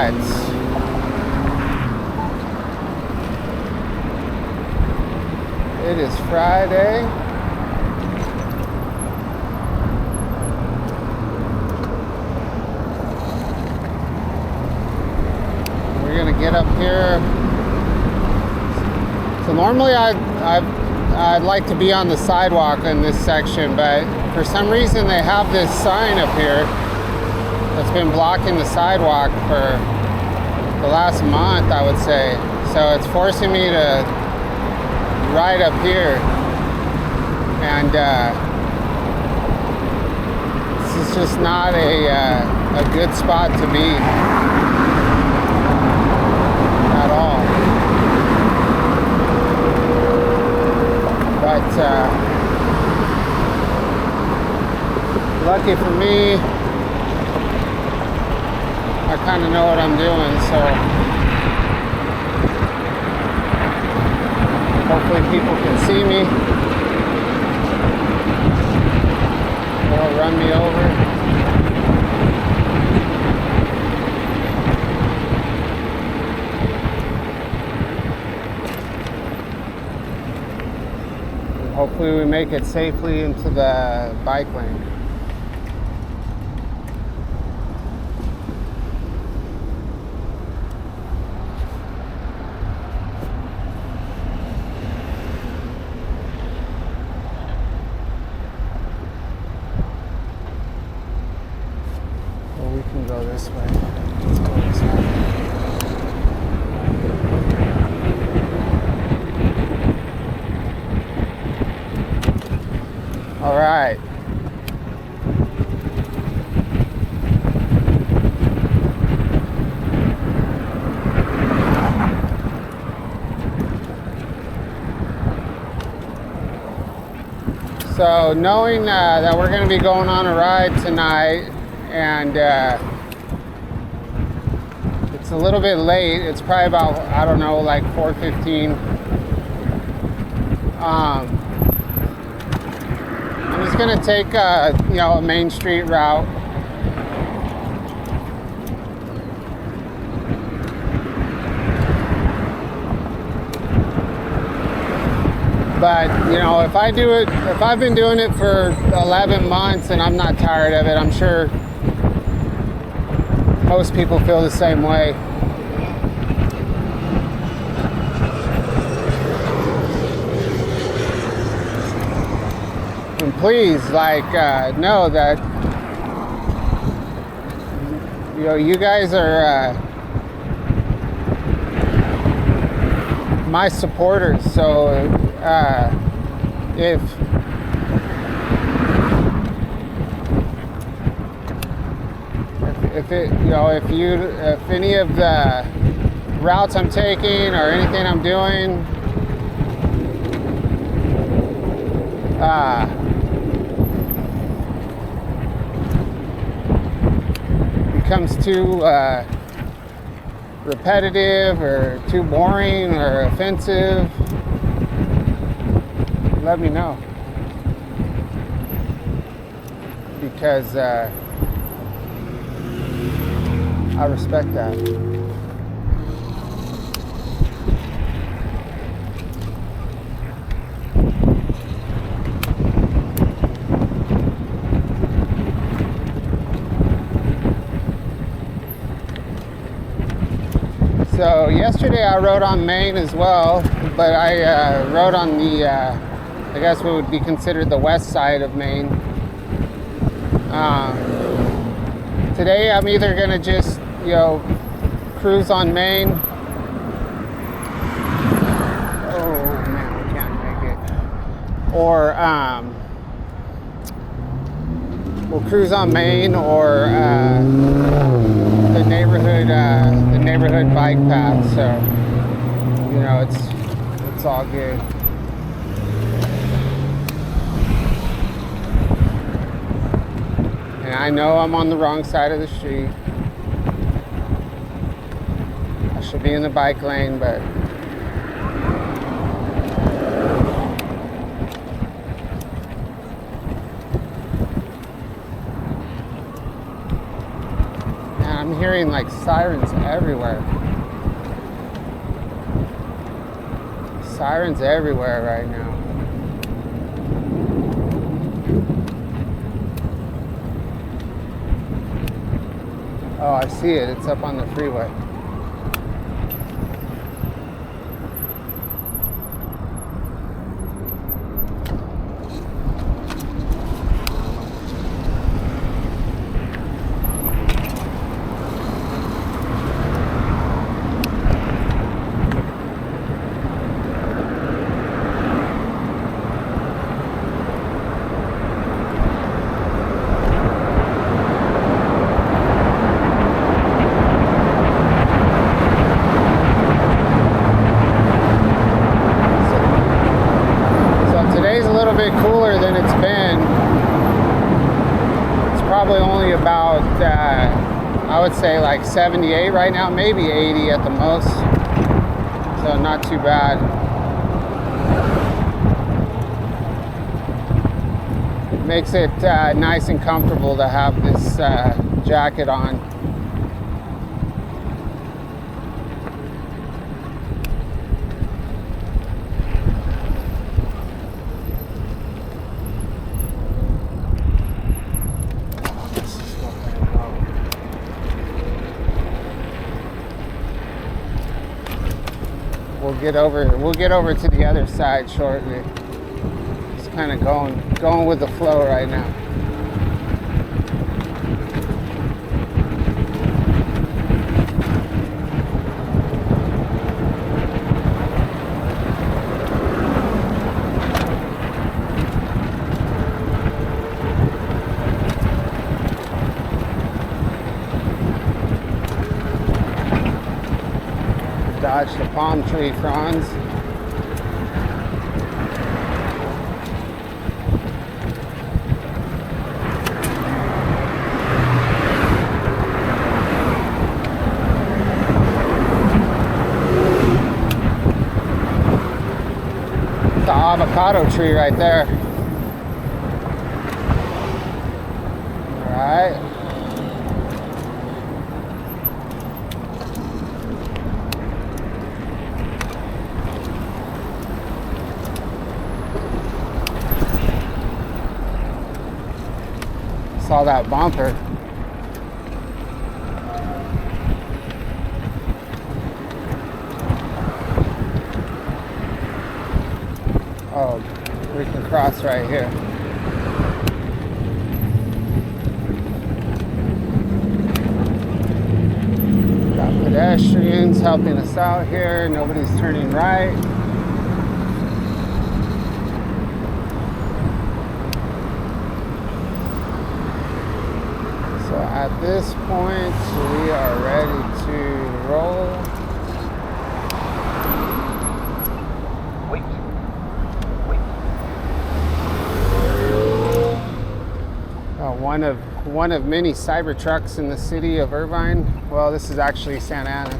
right. It is Friday. We're gonna get up here. So normally I'd like to be on the sidewalk in this section, but for some reason they have this sign up here that's been blocking the sidewalk for the last month, I would say. So it's forcing me to ride up here, and this is just not a good spot to be at all. But lucky for me, I kind of know what I'm doing, so hopefully people can see me. They'll run me over. Hopefully we make it safely into the bike lane. We can go this way. Let's go this way. All right. So knowing that we're going to be going on a ride tonight, and it's a little bit late. It's probably about, I don't know, like 4:15. I'm just gonna take a main street route. But if I've been doing it for 11 months and I'm not tired of it, I'm sure most people feel the same way. And please, know that you guys are my supporters. So if any of the routes I'm taking or anything I'm doing becomes too repetitive or too boring or offensive, let me know, because I respect that. So yesterday I rode on Main as well, but I rode on the, I guess what would be considered the west side of Main. Today I'm either gonna just, cruise on Main. Oh man, we can't make it. Or we'll cruise on Main, or the neighborhood bike path. So it's all good. And I know I'm on the wrong side of the street. I should be in the bike lane, but I'm hearing like sirens everywhere. Sirens everywhere right now. Oh, I see it. It's up on the freeway. Cooler than it's been. It's probably only about I would say like 78 right now, maybe 80 at the most, so not too bad. It makes it nice and comfortable to have this jacket on. We'll get over to the other side shortly. Just kind of going with the flow right now. Dodge the palm tree fronds. The avocado tree right there. All right. Saw that bumper. Oh, we can cross right here. Got pedestrians helping us out here. Nobody's turning right. At this point, we are ready to roll. Wait. One of many Cybertrucks in the city of Irvine. Well, this is actually Santa Ana.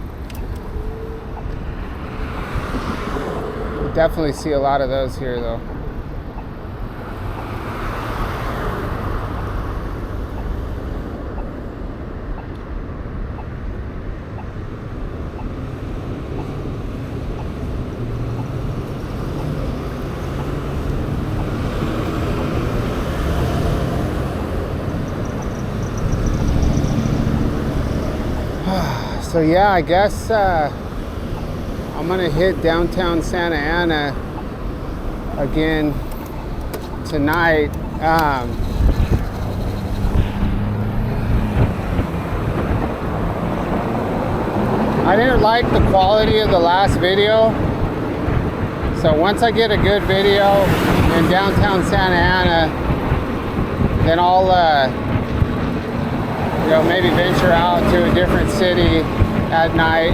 You definitely see a lot of those here, though. So yeah, I guess I'm gonna hit downtown Santa Ana again tonight. I didn't like the quality of the last video, so once I get a good video in downtown Santa Ana, then I'll maybe venture out to a different city at night.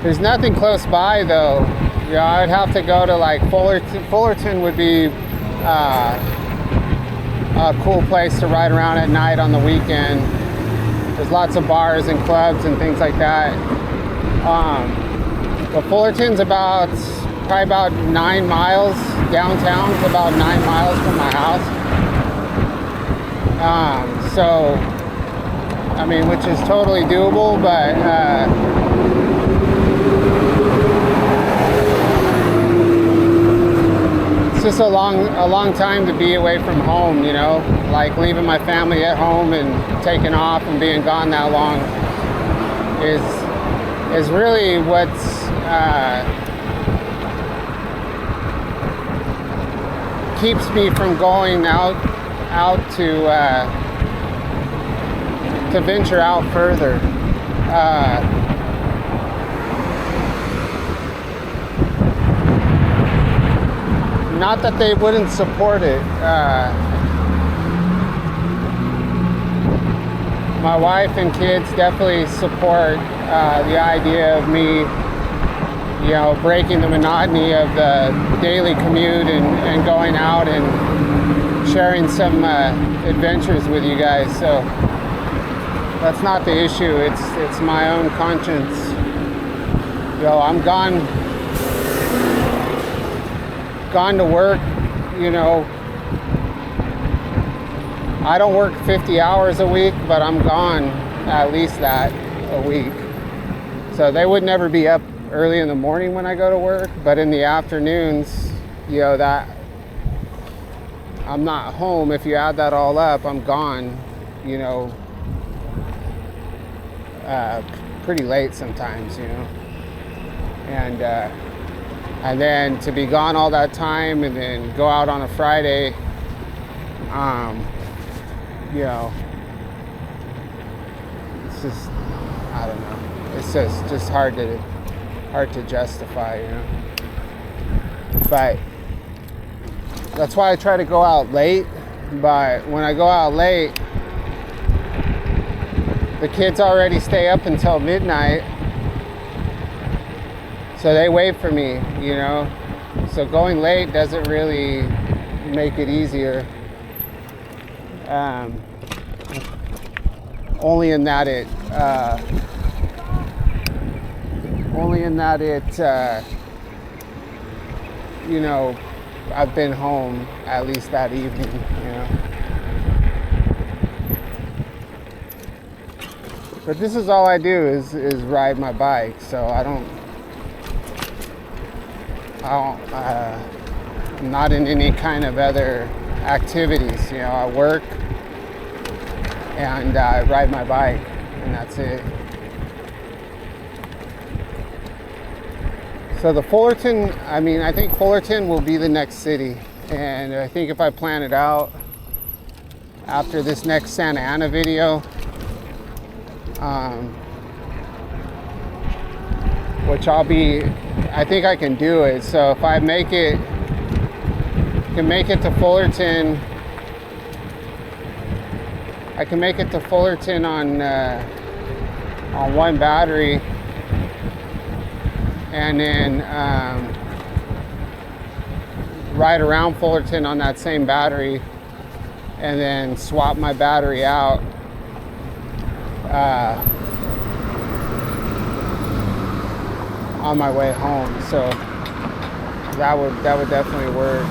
There's nothing close by though. I'd have to go to like Fullerton. Fullerton would be a cool place to ride around at night on the weekend. There's lots of bars and clubs and things like that. But Fullerton's probably about 9 miles downtown. It's about 9 miles from my house. So, I mean, which is totally doable, but it's just a long time to be away from home, you know, like leaving my family at home and taking off and being gone that long is really what's keeps me from going out to venture out further. Not that they wouldn't support it. My wife and kids definitely support the idea of me, you know, breaking the monotony of the daily commute and going out and sharing some adventures with you guys. So that's not the issue. It's my own conscience. You know, I'm gone to work, you know. I don't work 50 hours a week, but I'm gone at least that a week. So they would never be up early in the morning when I go to work, but in the afternoons, you know, that I'm not home. If you add that all up, I'm gone, you know, pretty late sometimes, you know. And then to be gone all that time and then go out on a Friday, you know, it's just, I don't know. It's just hard to justify, you know. But that's why I try to go out late. But when I go out late, the kids already stay up until midnight. So they wait for me, you know. So going late doesn't really make it easier. Only in that it you know, I've been home at least that evening, you know. But this is all I do is ride my bike, so I'm not in any kind of other activities, you know. I work and I ride my bike, and that's it. So the Fullerton, I mean, I think Fullerton will be the next city, and I think if I plan it out after this next Santa Ana video, which I think I can do it. So if I can make it to Fullerton, I can make it to Fullerton on one battery, and then ride around Fullerton on that same battery, and then swap my battery out on my way home. So that would definitely work.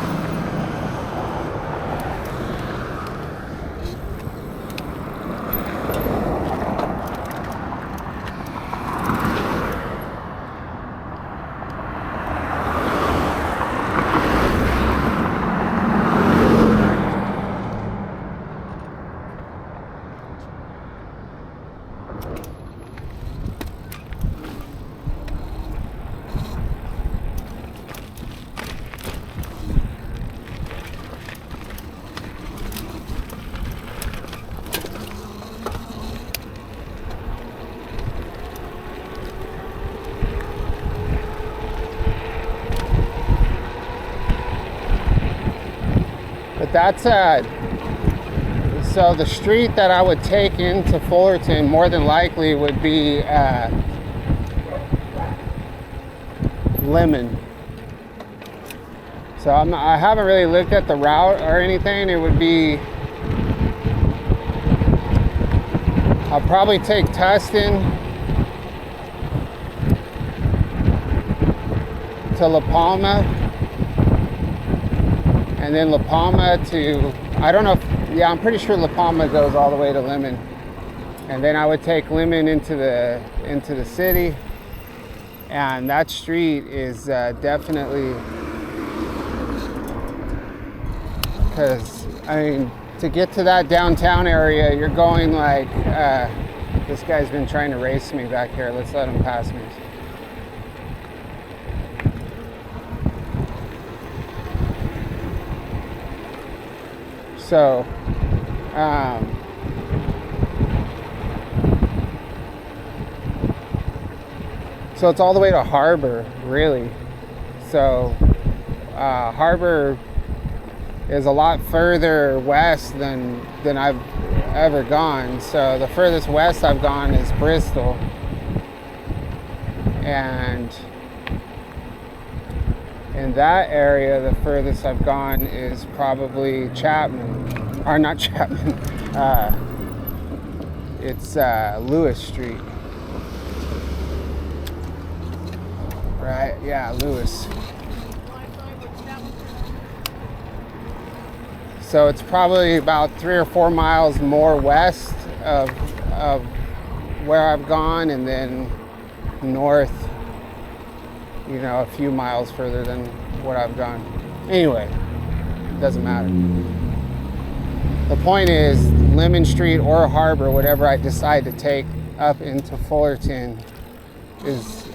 But that's so the street that I would take into Fullerton more than likely would be Lemon. So I haven't really looked at the route or anything. It would be, I'll probably take Tustin to La Palma, and then La Palma to, I don't know if Yeah, I'm pretty sure La Palma goes all the way to Lemon, and then I would take Lemon into the city, and that street is definitely, because I mean, to get to that downtown area, you're going like this guy's been trying to race me back here. Let's let him pass me. So, so it's all the way to Harbor, really. So, Harbor is a lot further west than I've ever gone. So the furthest west I've gone is Bristol, and in that area, the furthest I've gone is probably Chapman, or not Chapman. It's Lewis Street, right? Yeah, Lewis. So it's probably about 3 or 4 miles more west of where I've gone, and then north, you know, a few miles further than what I've gone. Anyway, it doesn't matter. The point is, Lemon Street or Harbor, whatever I decide to take up into Fullerton, is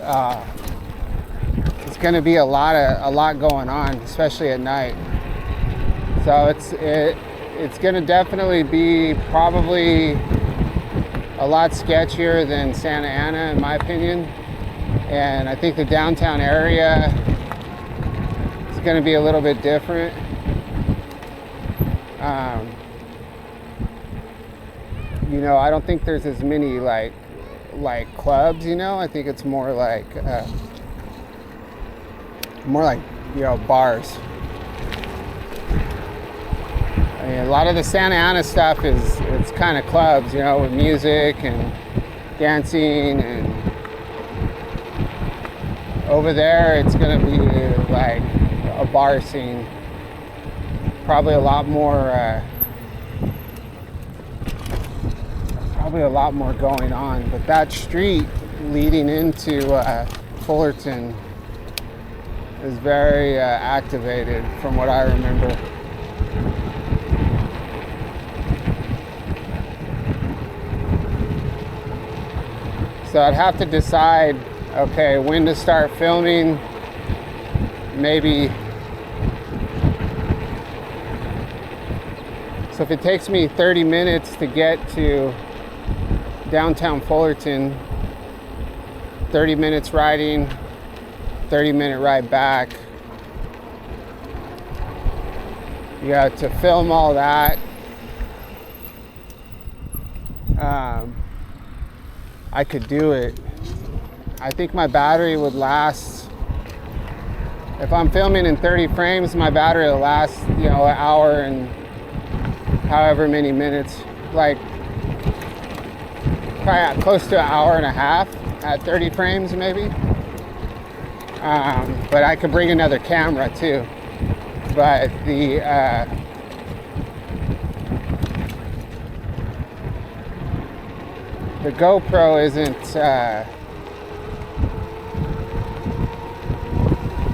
it's going to be a lot going on, especially at night. So it's going to definitely be probably a lot sketchier than Santa Ana, in my opinion. And I think the downtown area is going to be a little bit different. You know, I don't think there's as many like clubs. You know, I think it's more like you know, bars. I mean, a lot of the Santa Ana stuff it's kind of clubs, you know, with music and dancing, and over there it's going to be like a bar scene. Probably a lot more going on, but that street leading into Fullerton is very activated from what I remember. So I'd have to decide, okay, when to start filming. Maybe, so if it takes me 30 minutes to get to downtown Fullerton, 30 minutes riding, 30-minute ride back, you got to film all that. I could do it. I think my battery would last, if I'm filming in 30 frames, my battery will last, you know, an hour and however many minutes, like probably close to an hour and a half at 30 frames maybe. But I could bring another camera too. But the GoPro isn't,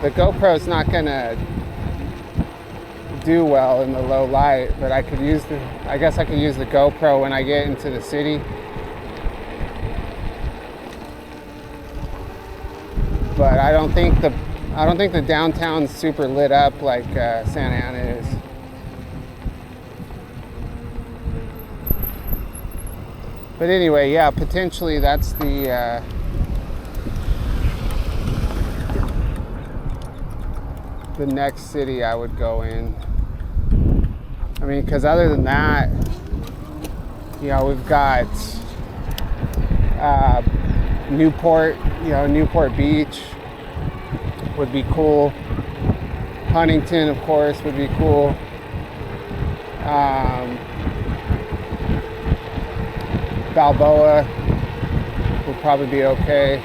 the GoPro's not gonna do well in the low light, but I guess I could use the GoPro when I get into the city. But I don't think the downtown's super lit up like Santa Ana is. But anyway, yeah, potentially that's the next city I would go in. I mean, because other than that, you know, we've got Newport, you know, Newport Beach would be cool. Huntington, of course, would be cool. Balboa will probably be okay.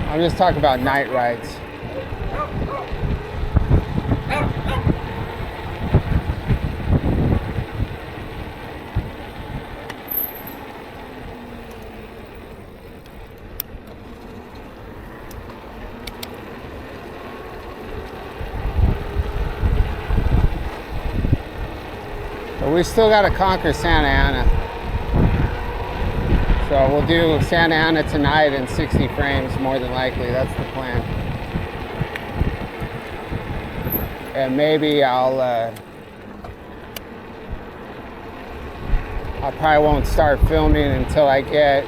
I'm just talking about night rides. So we still got to conquer Santa Ana. So we'll do Santa Ana tonight in 60 frames, more than likely. That's the plan. And maybe I probably won't start filming until I get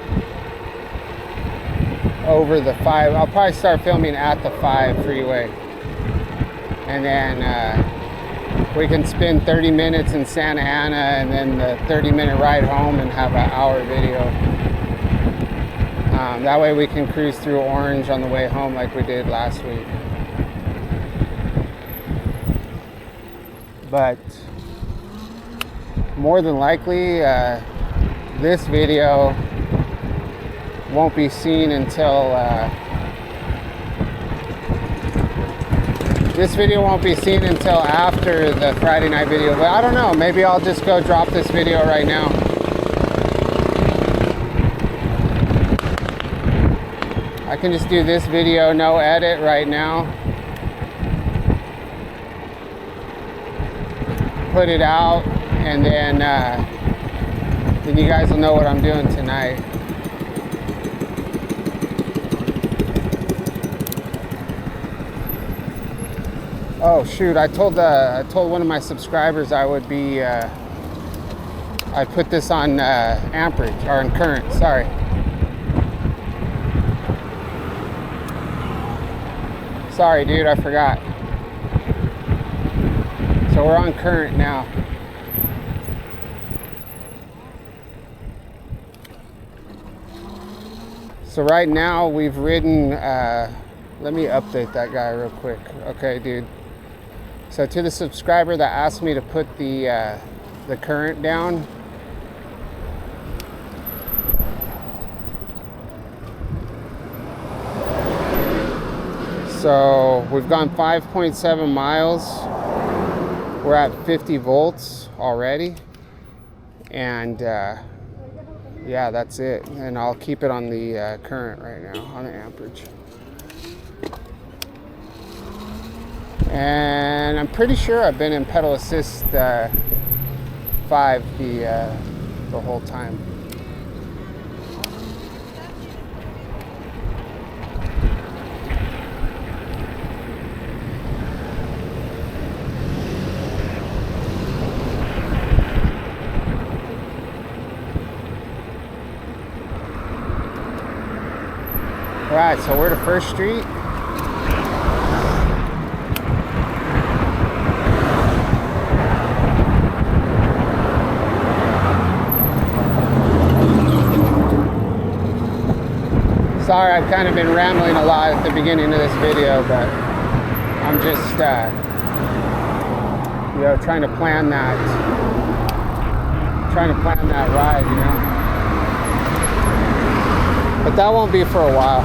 over the 5. I'll probably start filming at the 5 freeway. And then we can spend 30 minutes in Santa Ana and then the 30-minute ride home and have an hour video. That way we can cruise through Orange on the way home like we did last week. But more than likely, this video won't be seen until after the Friday night video. But I don't know, maybe I'll just go drop this video right now. I can just do this video, no edit right now. Put it out, and then you guys will know what I'm doing tonight. Oh shoot! I told one of my subscribers I would be. I put this on amperage or on current. Sorry. Sorry, dude. I forgot. So we're on current now. So right now we've ridden. Let me update that guy real quick. Okay, dude. So to the subscriber that asked me to put the current down, so we've gone 5.7 miles. We're at 50 volts already, and yeah, that's it. And I'll keep it on the current right now, on the amperage. And I'm pretty sure I've been in pedal assist 5 the whole time. All right, so we're to First Street. Sorry, I've kind of been rambling a lot at the beginning of this video, but I'm just, trying to plan that ride, you know. But that won't be for a while.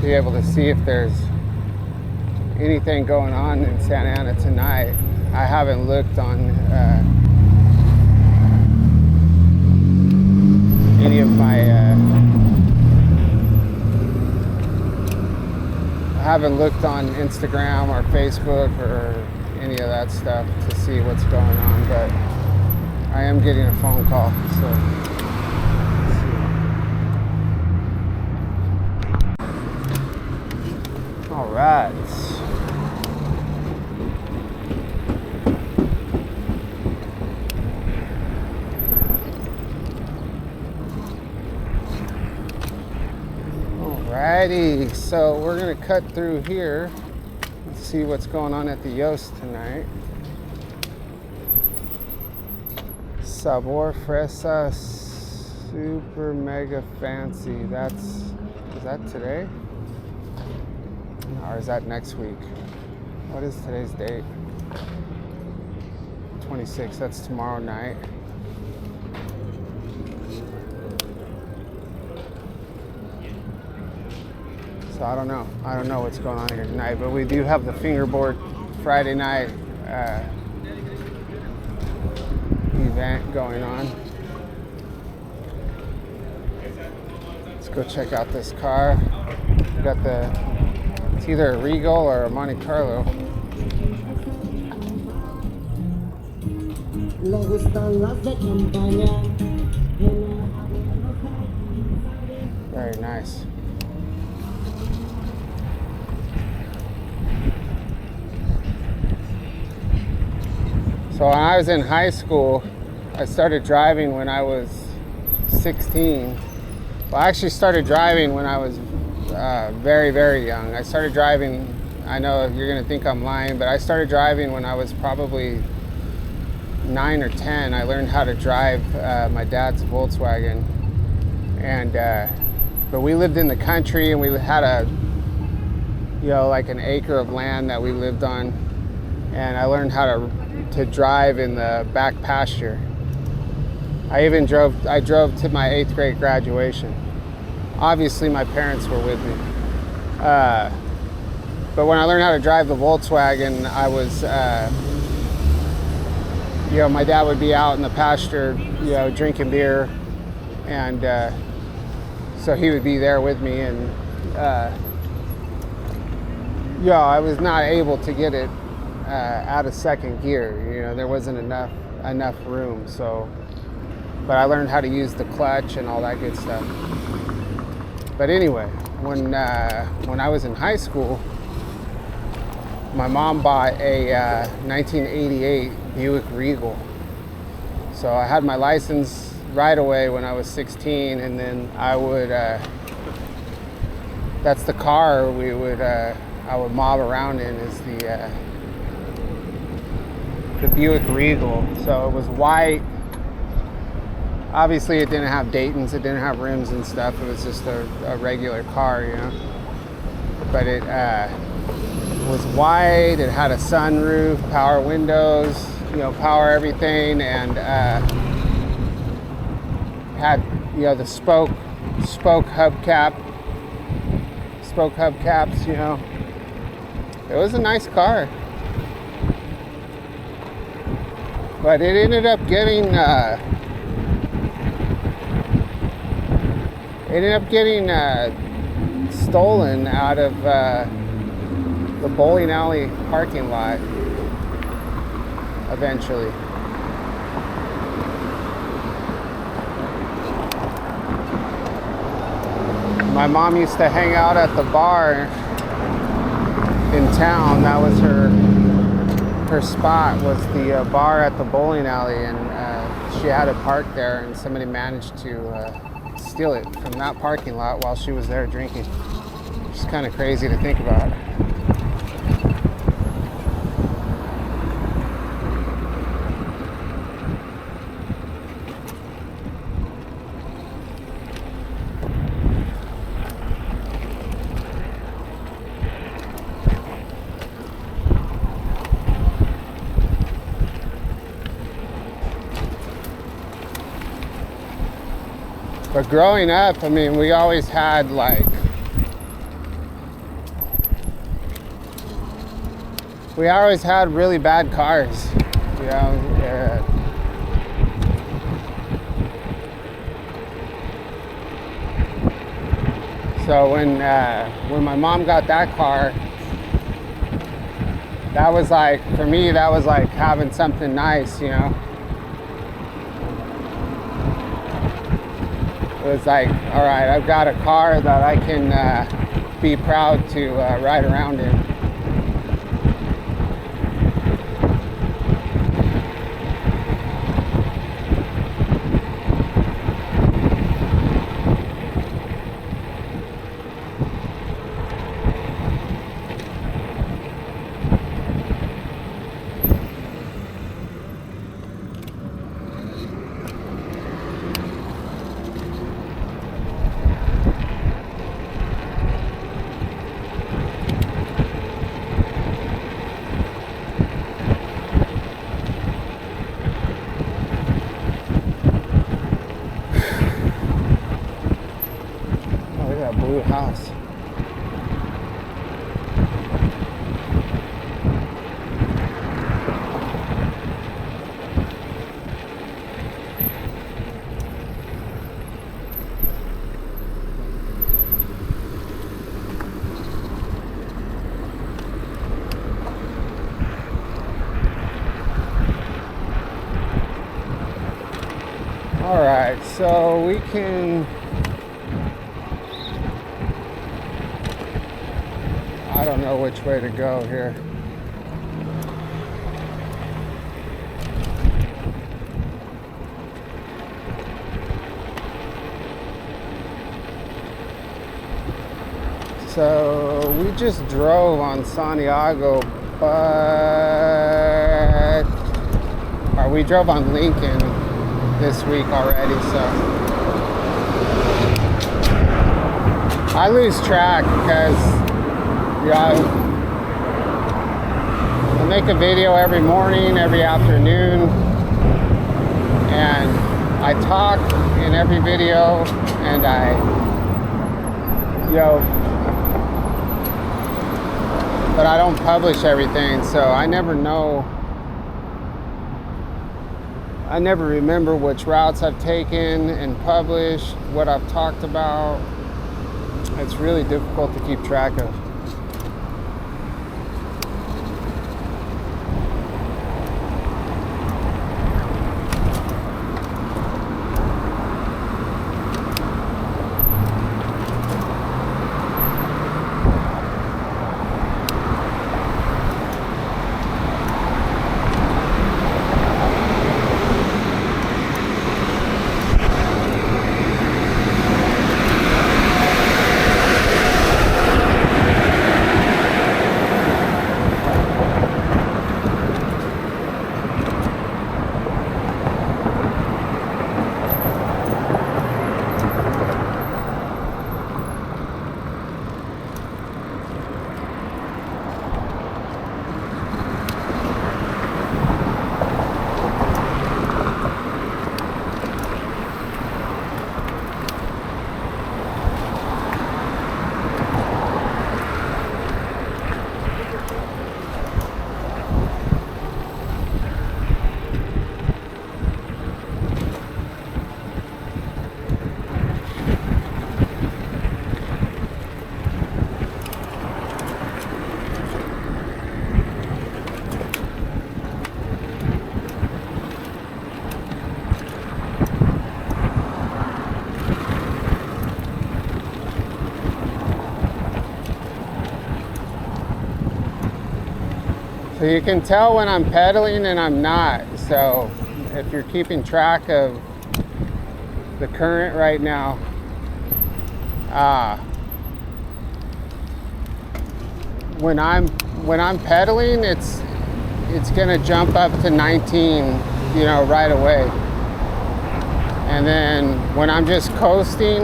Be able to see if there's anything going on in Santa Ana tonight. I haven't looked on any of my I haven't looked on Instagram or Facebook or any of that stuff to see what's going on, but I am getting a phone call, so all right. Alrighty, so we're gonna cut through here and see what's going on at the Yost tonight. Sabor Fresas. Super mega fancy. Is that today? Or is that next week? What is today's date? 26. That's tomorrow night. So I don't know. I don't know what's going on here tonight, but we do have the fingerboard Friday night event going on. Let's go check out this car. We got it's either a Regal or a Monte Carlo. Very nice. So when I was in high school, I started driving when I was 16. Well, I actually started driving when I was very, very young. I started driving, I know you're gonna think I'm lying, but I started driving when I was probably 9 or 10. I learned how to drive my dad's Volkswagen. And, but we lived in the country and we had like an acre of land that we lived on. And I learned how to drive in the back pasture. I drove to my 8th grade graduation. Obviously my parents were with me. But when I learned how to drive the Volkswagen, I was, my dad would be out in the pasture, drinking beer. And so he would be there with me. And, I was not able to get it out of second gear. There wasn't enough room. But I learned how to use the clutch and all that good stuff. But anyway, when I was in high school, my mom bought a 1988 Buick Regal. So I had my license right away when I was 16, and then I would that's the car I would mob around in, is the Buick Regal. So it was white. Obviously it didn't have Daytons, it didn't have rims and stuff. It was just a regular car, But it was white, it had a sunroof, power windows, power everything, and had, the spoke hubcaps, It was a nice car. But it ended up getting stolen out of the bowling alley parking lot eventually. My mom used to hang out at the bar in town. That was her spot, was the bar at the bowling alley, and she had it parked there, and somebody managed to steal it from that parking lot while she was there drinking. It's kind of crazy to think about. But growing up, we always had really bad cars, So when my mom got that car, that was for me, that was like having something nice, It was all right, I've got a car that I can be proud to ride around in. blue house. All right, so we can, I don't know which way to go here. So we just drove on Santiago, but we drove on Lincoln this week already, so I lose track because I make a video every morning, every afternoon, and I talk in every video, and but I don't publish everything, so I never know. I never remember which routes I've taken and published, what I've talked about. It's really difficult to keep track of. So you can tell when I'm pedaling and I'm not. So if you're keeping track of the current right now, when I'm pedaling, it's gonna jump up to 19, right away. And then when I'm just coasting,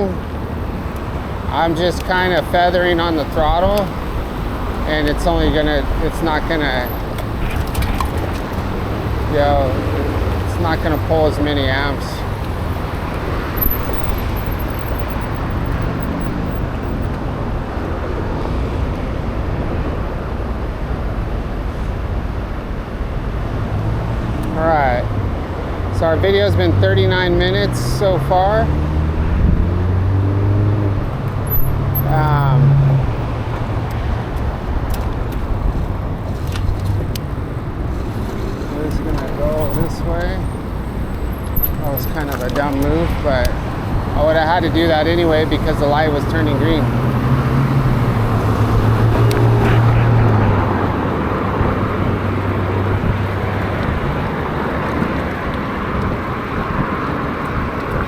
I'm just kind of feathering on the throttle, and it's not gonna pull as many amps. All right, so our video's been 39 minutes so far. It's gonna go this way. That was kind of a dumb move, but I would have had to do that anyway because the light was turning green.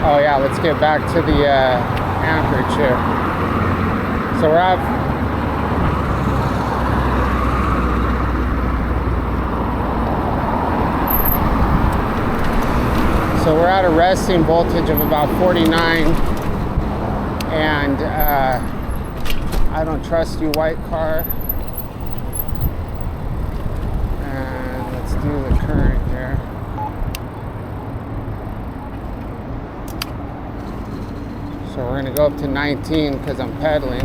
Oh yeah, let's get back to the amperage here. So we're at a resting voltage of about 49, and I don't trust you, white car. And let's do the current here. So we're gonna go up to 19 because I'm pedaling.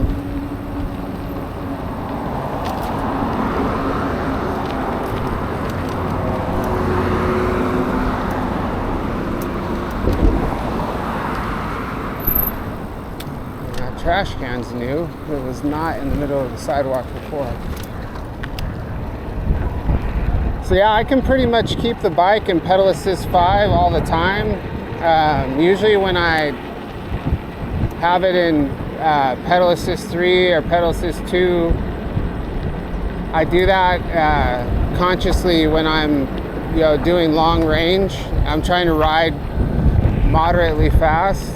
And that trash can's new. It was not in the middle of the sidewalk before. So yeah, I can pretty much keep the bike in pedal assist 5 all the time. Usually when I have it in pedal assist 3 or pedal assist 2, I do that consciously when I'm doing long range. I'm trying to ride moderately fast,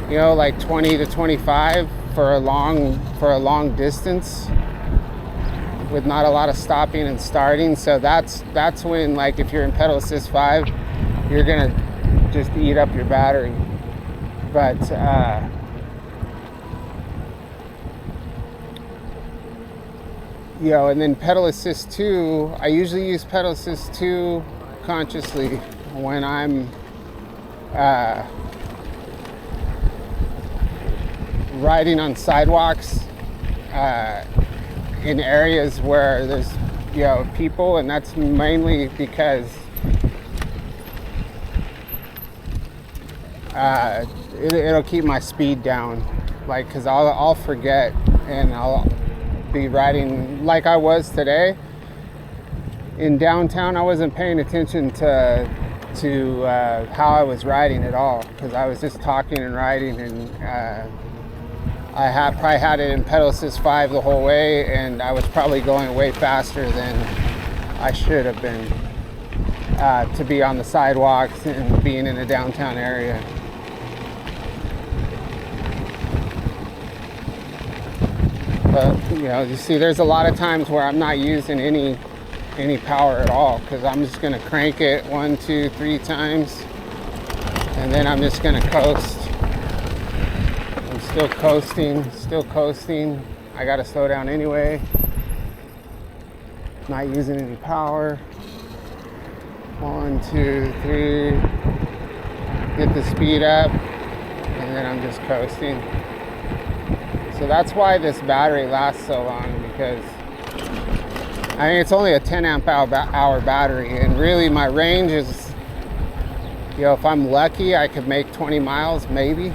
like 20 to 25 for a long distance, with not a lot of stopping and starting. So that's when, like, if you're in pedal assist 5, you're gonna just eat up your battery. But and then pedal assist 2, I usually use pedal assist 2 consciously when I'm riding on sidewalks in areas where there's people, and that's mainly because it'll keep my speed down, like, because I'll forget and I'll be riding like I was today in downtown. I wasn't paying attention to how I was riding at all, because I was just talking and riding, and I probably had it in pedal assist 5 the whole way, and I was probably going way faster than I should have been to be on the sidewalks and being in a downtown area. But you see, there's a lot of times where I'm not using any power at all, because I'm just gonna crank it 1, 2, 3 times, and then I'm just gonna coast. I'm still coasting. I gotta slow down anyway. Not using any power. 1, 2, 3. Get the speed up, and then I'm just coasting. So that's why this battery lasts so long, because I mean, it's only a 10 amp hour battery, and really my range is, if I'm lucky, I could make 20 miles maybe.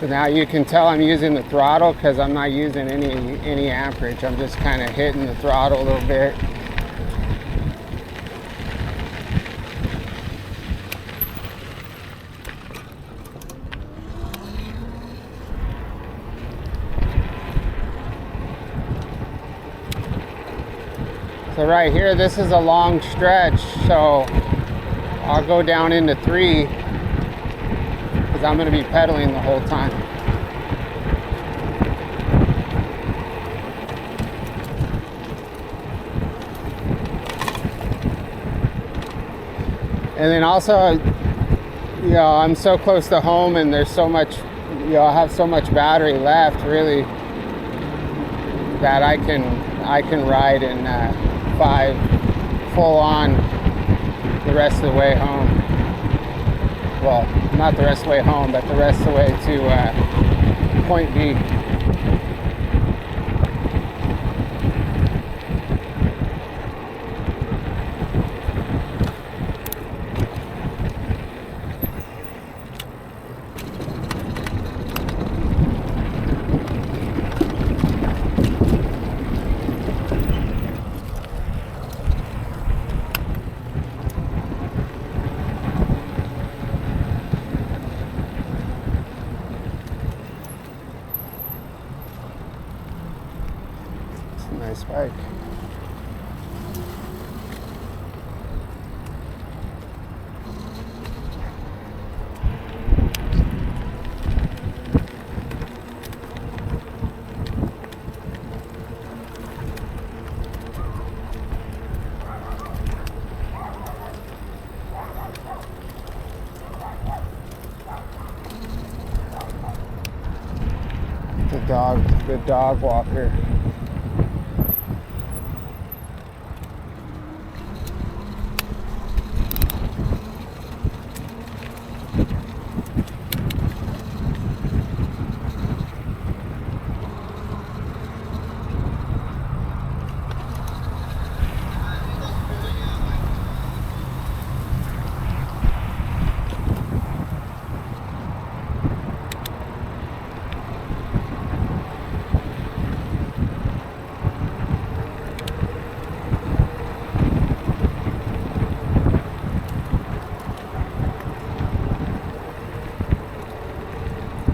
So now you can tell I'm using the throttle, because I'm not using any amperage. I'm just kind of hitting the throttle a little bit. So right here, this is a long stretch, so I'll go down into 3, because I'm going to be pedaling the whole time. And then also, I'm so close to home, and there's so much, I have so much battery left, really, that I can ride in 5 full on the rest of the way home. Well, not the rest of the way home, but the rest of the way to point B. Nice bike. the dog walker.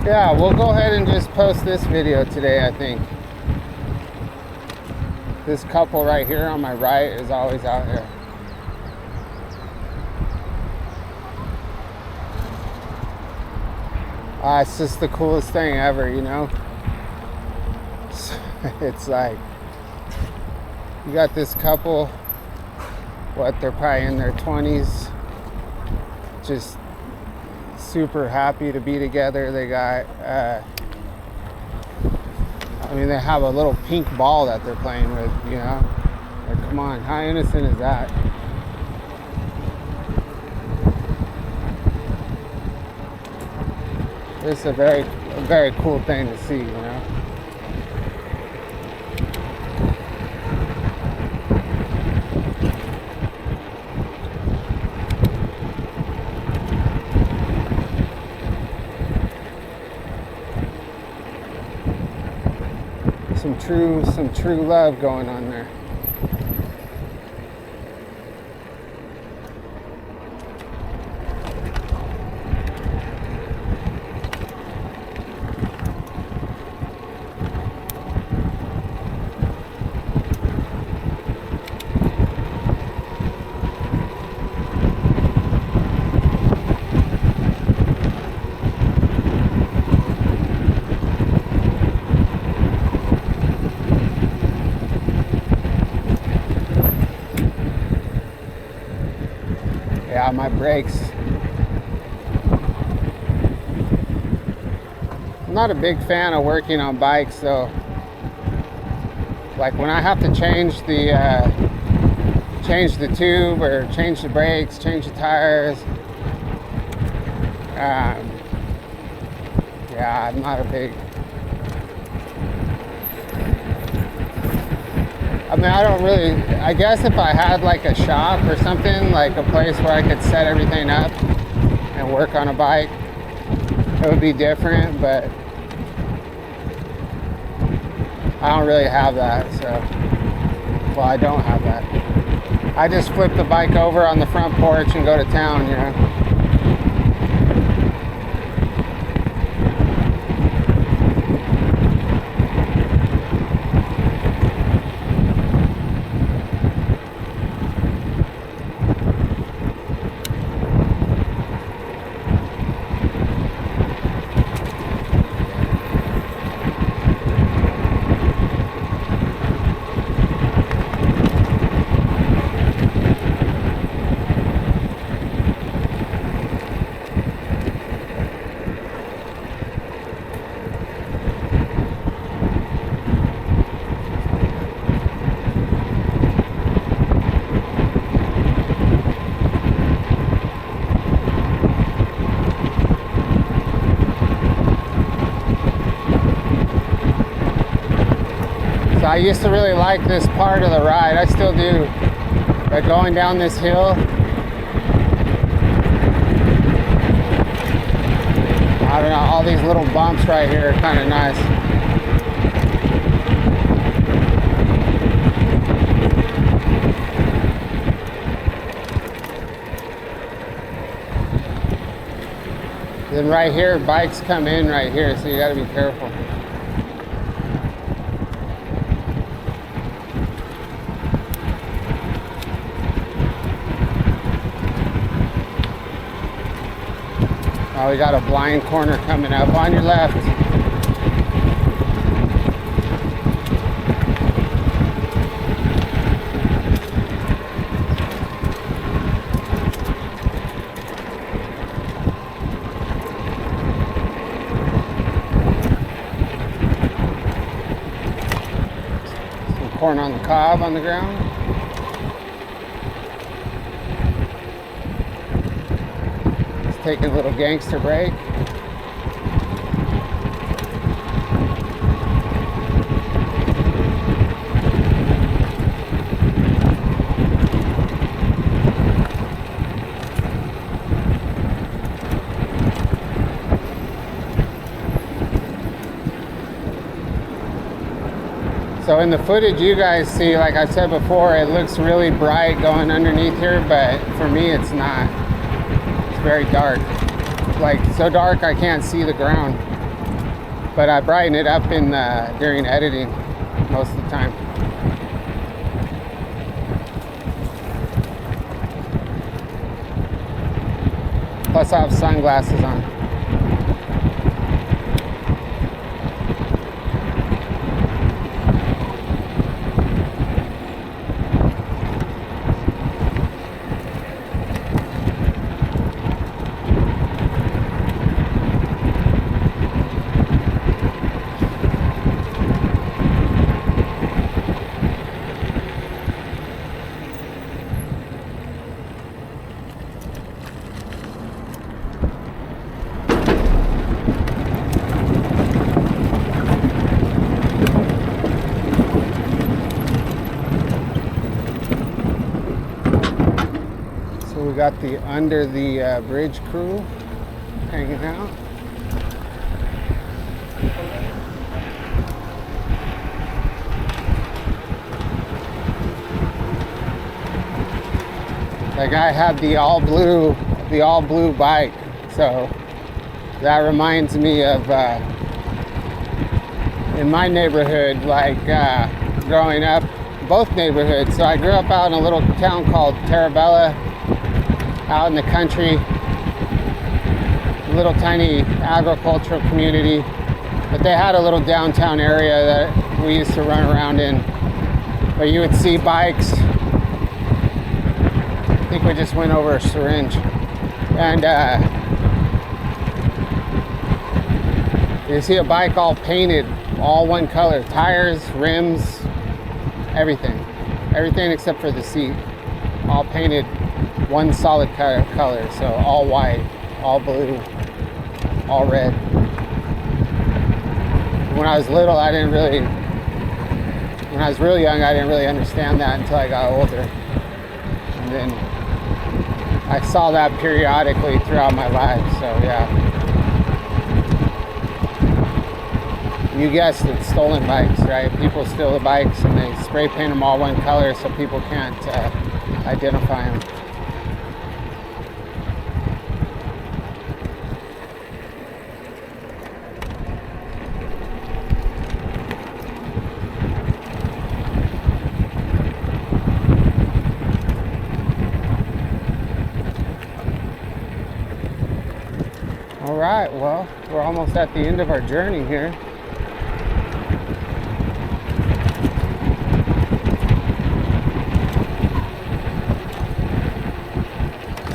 Yeah, we'll go ahead and just post this video today, I think. This couple right here on my right is always out here. It's just the coolest thing ever, you know? It's like, you got this couple, they're probably in their 20s, just super happy to be together. They got, they have a little pink ball that they're playing with, you know? Like, come on, how innocent is that? It's a very cool thing to see, you know? Some true love going on there. Yeah, my brakes. I'm not a big fan of working on bikes, so like when I have to change the tube or change the brakes, change the tires, yeah, I'm not a big. I don't really, I guess if I had like a shop or something, like a place where I could set everything up and work on a bike, it would be different, but I don't really have that, so, well, I don't have that. I just flip the bike over on the front porch and go to town, you know. So I used to really like this part of the ride. I still do. But going down this hill, I don't know, all these little bumps right here are kind of nice. Then right here, bikes come in right here, so you got to be careful. Oh, we got a blind corner coming up on your left. corn on the cob on the ground. Just taking a little gangster break. So in the footage you guys see, like I said before, it looks really bright going underneath here, but for me it's not. It's very dark. Like so dark I can't see the ground. But I brighten it up in during editing most of the time. Plus I have sunglasses on. We got the under the bridge crew hanging out. That guy had the all blue bike, so that reminds me of in my neighborhood, like growing up, both neighborhoods. So I grew up out in a little town called Tarabella, out in the country, little tiny agricultural community, but they had a little downtown area that we used to run around in, where you would see bikes. I think we just went over a syringe, and you see a bike all painted, all one color, tires, rims, everything except for the seat, all painted one solid color, so all white, all blue, all red. When I was little, when I was really young, I didn't really understand that until I got older. And then I saw that periodically throughout my life, so yeah. You guessed it, stolen bikes, right? People steal the bikes and they spray paint them all one color so people can't identify them. All right, well, we're almost at the end of our journey here.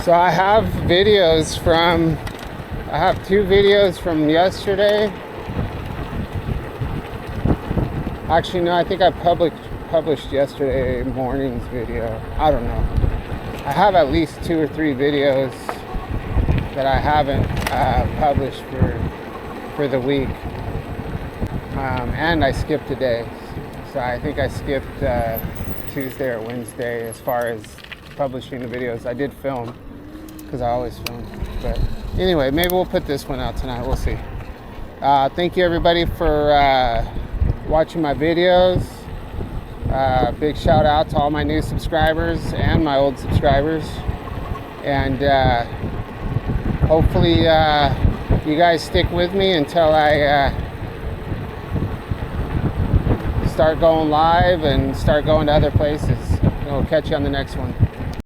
So I have two videos from yesterday. Actually, no, I think I published yesterday morning's video. I don't know. I have at least 2 or 3 videos that I haven't published for the week. And I skipped a day. So I think I skipped Tuesday or Wednesday as far as publishing the videos. I did film, because I always film. But anyway, maybe we'll put this one out tonight. We'll see. Thank you everybody for watching my videos. Big shout out to all my new subscribers and my old subscribers. And hopefully you guys stick with me until I start going live and start going to other places. We'll catch you on the next one.